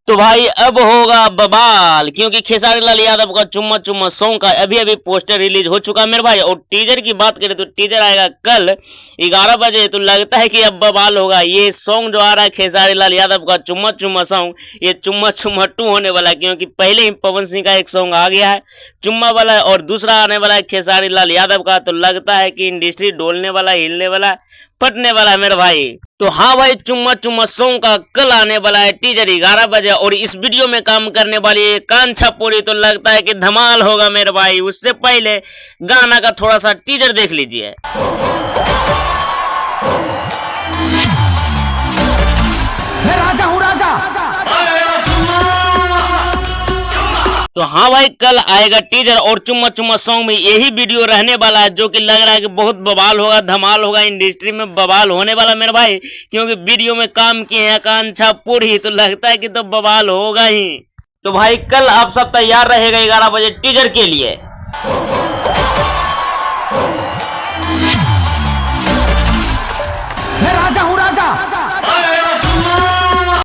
तो भाई अब होगा बवाल, क्योंकि खेसारी लाल यादव का चुम्मा चुम्मा सॉन्ग का अभी अभी पोस्टर रिलीज हो चुका है मेरे भाई। और टीजर की बात करें तो टीजर आएगा कल 11 बजे। तो लगता है कि अब बवाल होगा। ये सॉन्ग जो आ रहा है खेसारी लाल यादव का चुम्मा चुम्मा सॉन्ग, ये चुम्मा चुम्मा 2 होने वाला है, क्योंकि पहले ही पवन सिंह का एक सॉन्ग आ गया है चुम्मा वाला, और दूसरा आने वाला है खेसारी लाल यादव का। तो लगता है कि इंडस्ट्री डोलने वाला, हिलने वाला, फटने वाला है मेरे भाई। तो हाँ भाई, चुम्मा चुम्मा सॉन्ग का कल आने वाला है टीजर 11 बजे। और इस वीडियो में काम करने वाली है कांछा पूरी। तो लगता है कि धमाल होगा मेरे भाई। उससे पहले गाना का थोड़ा सा टीजर देख लीजिए। मैं राजा हूँ राजा। तो हाँ भाई, कल आएगा टीजर और चुम्मा चुम्मा सॉन्ग में यही वीडियो रहने वाला है, जो कि लग रहा है कि बहुत बवाल होगा, धमाल होगा, इंडस्ट्री में बवाल होने वाला मेरे भाई। क्योंकि वीडियो में काम किए हैं कांछा पूरी, तो लगता है कि तो बवाल होगा ही। तो भाई कल आप सब तैयार रहेगा 11 बजे टीजर के लिए।